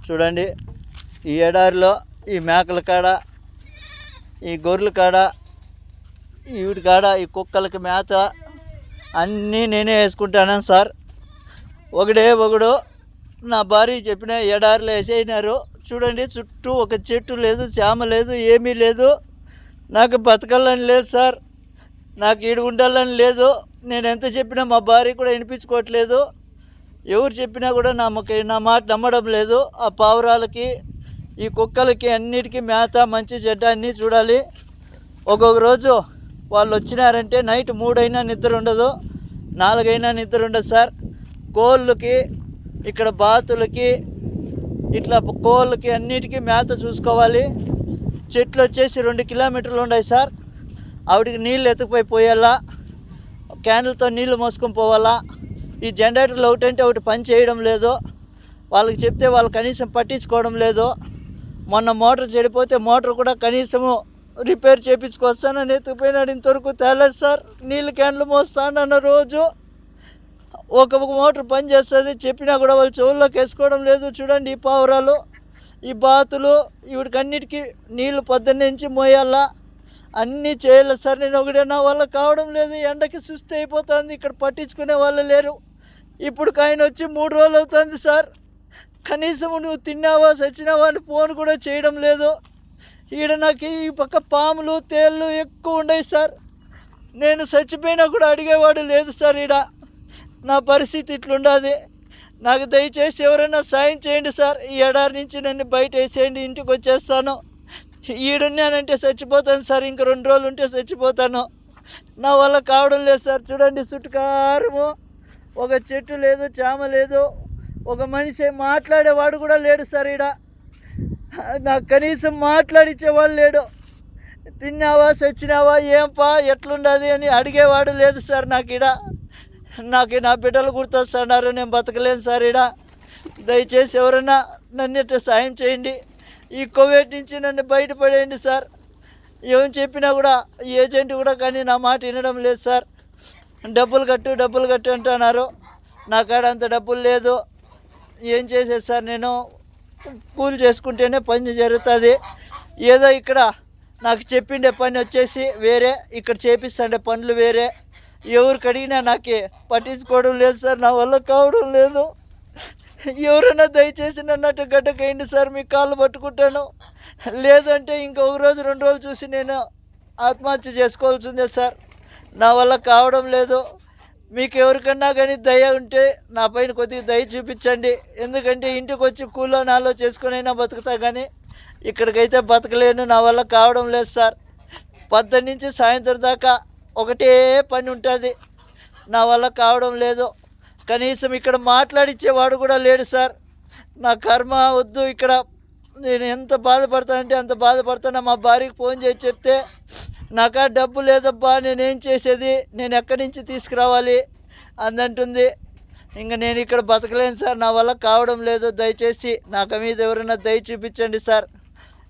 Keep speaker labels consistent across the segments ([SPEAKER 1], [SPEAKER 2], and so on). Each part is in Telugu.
[SPEAKER 1] చూడండి, ఈ ఎడారిలో ఈ మేకల కాడ, ఈ గొర్రెల కాడ, వీటి కాడ ఈ కుక్కలకి మేత అన్నీ నేనే వేసుకుంటాను సార్. ఒకడు నా భార్య చెప్పిన ఎడారిలో వేసేయినారు. చూడండి, చుట్టూ ఒక చెట్టు లేదు, చేమ లేదు, ఏమీ లేదు. నాకు బతకాలని లేదు సార్, నాకు ఈడు ఉండాలని లేదు. నేను ఎంత చెప్పినా మా భార్య కూడా వినిపించుకోవట్లేదు. ఎవరు చెప్పినా కూడా నా మాట నమ్మడం లేదు. ఆ పావురాలకి, ఈ కుక్కలకి అన్నిటికీ మేత, మంచి చెడ్డ అన్నీ చూడాలి. ఒక్కొక్క రోజు వాళ్ళు వచ్చినారంటే నైట్ 3 అయినా నిద్ర ఉండదు, 4 అయినా నిద్ర ఉండదు సార్. కోళ్ళకి, ఇక్కడ బాతులకి, ఇట్లా కోళ్ళకి అన్నిటికీ మేత చూసుకోవాలి. చెట్లు వచ్చేసి 2 కిలోమీటర్లు ఉన్నాయి సార్. ఆవిడికి నీళ్ళు ఎత్తుకుపోయి పోయాలా, క్యాన్లతో నీళ్లు మోసుకొని పోవాలా. ఈ జనరేటర్లు ఒకటంటే ఒకటి పని చేయడం లేదు. వాళ్ళకి చెప్తే వాళ్ళు కనీసం పట్టించుకోవడం లేదు. మొన్న మోటార్ చెడిపోతే మోటార్ కూడా కనీసము రిపేర్ చేయించుకొస్తానని ఎత్తుకుపోయినాడు. ఇంతవరకు తేలేదు సార్. నీళ్ళు క్యాన్లు మోస్తానన్న రోజు ఒక మోటార్ పని చేస్తుంది, చెప్పినా కూడా వాళ్ళు చెవుల్లోకి వేసుకోవడం లేదు. చూడండి, ఈ పావురాలు, ఈ బాతులు, వీడికి అన్నిటికీ నీళ్ళు పొద్దున్నుంచి మోయాలా, అన్నీ చేయాలి సార్. నేను ఒకటే, నా వల్ల కావడం లేదు. ఎండకి సుస్థి అయిపోతుంది. ఇక్కడ పట్టించుకునే వాళ్ళు లేరు. ఇప్పుడు ఆయన వచ్చి 3 రోజులు అవుతుంది సార్. కనీసం నువ్వు తిన్నావా, చచ్చినావా అని ఫోన్ కూడా చేయడం లేదు. ఈడ నాకు ఈ పక్క పాములు, తేళ్ళు ఎక్కువ ఉన్నాయి సార్. నేను చచ్చిపోయినా కూడా అడిగేవాడు లేదు సార్. ఈడ నా పరిస్థితి ఇట్లుండదు. నాకు దయచేసి ఎవరైనా సాయం చేయండి సార్. ఈ ఎడారి నుంచి నన్ను బయట వేసేయండి, ఇంటికి వచ్చేస్తాను. ఈడున్నానంటే చచ్చిపోతాను సార్. ఇంక 2 రోజులు ఉంటే చచ్చిపోతాను. నా వల్ల కావడం లేదు సార్. చూడండి, చుట్టుకారము ఒక చెట్టు లేదు, చేమ లేదు, ఒక మనిషి మాట్లాడేవాడు కూడా లేడు సార్. ఈడ నాకు కనీసం మాట్లాడిచ్చేవాడు లేడు. తిన్నావా, చచ్చినావా, ఏంపా, ఎట్లుండదు అని అడిగేవాడు లేదు సార్. నాకు నా బిడ్డలు గుర్తొస్తున్నారు. నేను బతకలేను సార్. దయచేసి ఎవరైనా నన్ను సాయం చేయండి. ఈ కోవిడ్ నుంచి నన్ను బయటపడేయండి సార్. ఏం చెప్పినా కూడా ఏజెంట్ కూడా కానీ నా మాట వినడం లేదు సార్. డబ్బులు కట్టు అంటున్నారు. నా కాడ అంత డబ్బులు లేదు. ఏం చేసేది సార్? నేను కూలి చేసుకుంటేనే పని జరుగుతుంది. ఏదో ఇక్కడ నాకు చెప్పిండే పని వచ్చేసి వేరే, ఇక్కడ చేపిస్తుండే పనులు వేరే. ఎవరికి అడిగినా నాకు పట్టించుకోవడం లేదు సార్. నా వల్ల కావడం లేదు. ఎవరైనా దయచేసి నన్నట్టు గడ్డకేయండి సార్. మీ కాళ్ళు పట్టుకుంటాను. లేదంటే ఇంకొక రోజు 2 రోజులు చూసి నేను ఆత్మహత్య చేసుకోవాల్సిందే సార్. నా వల్ల కావడం లేదు. మీకు ఎవరికన్నా కానీ దయ ఉంటే నా పైన కొద్దిగా దయ చూపించండి. ఎందుకంటే ఇంటికి వచ్చి కూలో నాలో చేసుకునైనా బతుకుతా, కానీ ఇక్కడికైతే బతకలేను. నా వల్ల కావడం లేదు సార్. 10 నుంచి సాయంత్రం దాకా ఒకటే పని ఉంటుంది. నా వల్ల కావడం లేదు. కనీసం ఇక్కడ మాట్లాడిచ్చేవాడు కూడా లేడు సార్. నా కర్మ వద్దు. ఇక్కడ నేను ఎంత బాధపడతానంటే అంత బాధపడతాను. మా భార్యకి ఫోన్ చేసి చెప్తే, నాకా డబ్బు లేదబ్బా, నేనేం చేసేది, నేను ఎక్కడి నుంచి తీసుకురావాలి అందంటుంది. ఇంకా నేను ఇక్కడ బతకలేను సార్. నా వల్ల కావడం లేదు. దయచేసి నాకు మీద ఎవరైనా దయ చూపించండి సార్.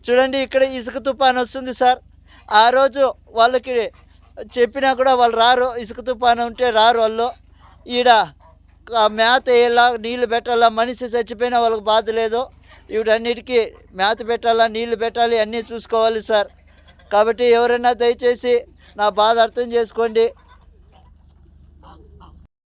[SPEAKER 1] చూడండి, ఇక్కడ ఇసుక తుఫాను వస్తుంది సార్. ఆ రోజు వాళ్ళకి చెప్పినా కూడా వాళ్ళు రారు. ఇసుక తుఫాను ఉంటే రారు వాళ్ళు. ఈడ మేత వేయాలా, నీళ్లు పెట్టాలా. మనిషి చచ్చిపోయినా వాళ్ళకి బాధ లేదు. వీటన్నిటికీ మేత పెట్టాలా, నీళ్లు పెట్టాలి, అన్నీ చూసుకోవాలి సార్. కాబట్టి ఎవరైనా దయచేసి నా బాధ అర్థం చేసుకోండి.